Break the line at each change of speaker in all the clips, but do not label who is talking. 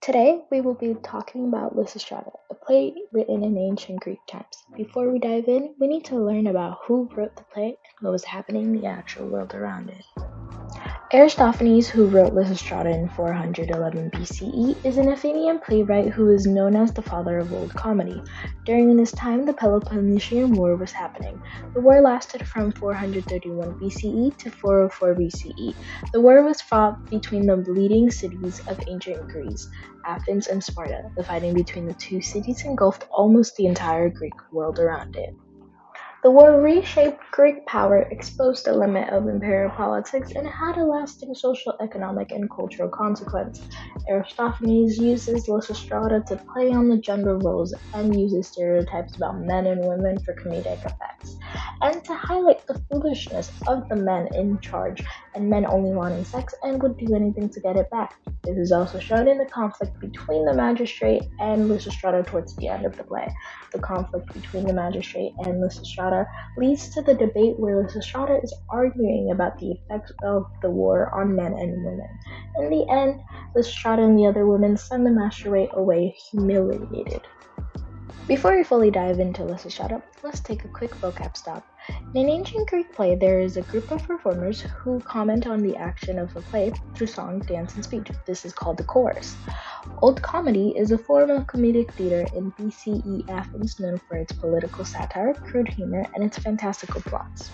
Today, we will be talking about Lysistrata, a play written in ancient Greek times. Before we dive in, we need to learn about who wrote the play and what was happening in the actual world around it. Aristophanes, who wrote Lysistrata in 411 BCE, is an Athenian playwright who is known as the father of Old Comedy. During this time, the Peloponnesian War was happening. The war lasted from 431 BCE to 404 BCE. The war was fought between the leading cities of ancient Greece, Athens and Sparta. The fighting between the two cities engulfed almost the entire Greek world around it. The war reshaped Greek power, exposed the limit of imperial politics, and had a lasting social, economic, and cultural consequence. Aristophanes uses Lysistrata to play on the gender roles and uses stereotypes about men and women for comedic effects, and to highlight the foolishness of the men in charge and men only wanting sex and would do anything to get it back. This is also shown in the conflict between the magistrate and Lysistrata towards the end of the play. The conflict between the magistrate and Lysistrata leads to the debate where Lysistrata is arguing about the effects of the war on men and women. In the end, Lysistrata and the other women send the magistrate away humiliated. Before we fully dive into Lysistrata, let's take a quick vocab stop. In an ancient Greek play, there is a group of performers who comment on the action of the play through song, dance, and speech. This is called the chorus. Old Comedy is a form of comedic theater in BCE Athens known for its political satire, crude humor, and its fantastical plots.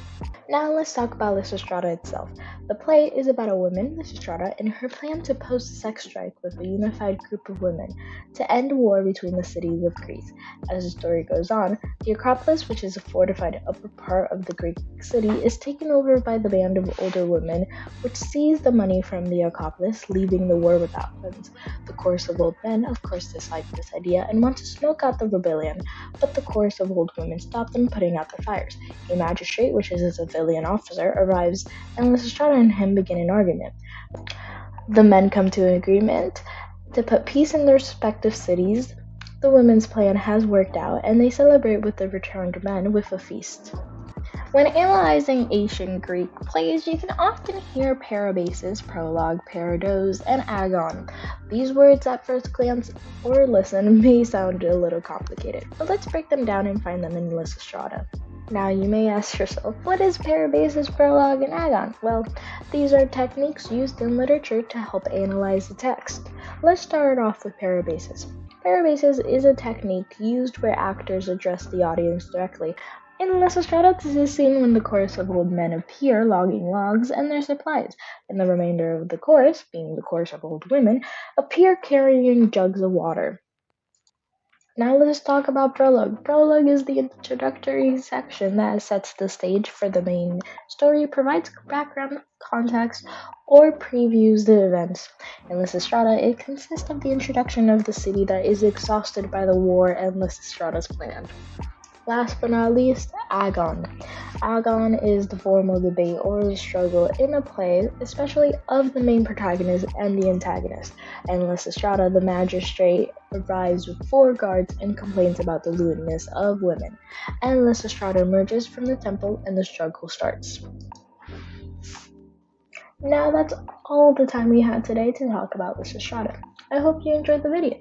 Now let's talk about Lysistrata itself. The play is about a woman, Lysistrata, and her plan to post a sex strike with a unified group of women to end war between the cities of Greece. As the story goes on, the Acropolis, which is a fortified upper part of the Greek city, is taken over by the band of older women, which seize the money from the Acropolis, leaving the war without funds. The chorus of old men, of course, dislike this idea and want to smoke out the rebellion, but the chorus of old women stop them putting out their fires. A magistrate, which is a civilian officer, arrives, and Lysistrata and him begin an argument. The men come to an agreement to put peace in their respective cities. The women's plan has worked out, and they celebrate with the returned men with a feast. When analyzing ancient Greek plays, you can often hear parabasis, prologue, parados, and agon. These words at first glance or listen may sound a little complicated, but let's break them down and find them in Lysistrata. Now you may ask yourself, what is parabasis, prologue, and agon? Well, these are techniques used in literature to help analyze the text. Let's start off with parabasis. Parabasis is a technique used where actors address the audience directly. In Lysistrata, this is seen when the chorus of old men appear logging logs and their supplies, and the remainder of the chorus, being the chorus of old women, appear carrying jugs of water. Now let's talk about prologue. Prologue is the introductory section that sets the stage for the main story, provides background, context, or previews the events. In Lysistrata, it consists of the introduction of the city that is exhausted by the war and Lysistrata's plan. Last but not least, agon. Agon is the formal debate or the struggle in a play, especially of the main protagonist and the antagonist. In Lysistrata, the magistrate arrives with 4 guards and complains about the lewdness of women. And Lysistrata emerges from the temple and the struggle starts. Now that's all the time we had today to talk about Lysistrata. I hope you enjoyed the video.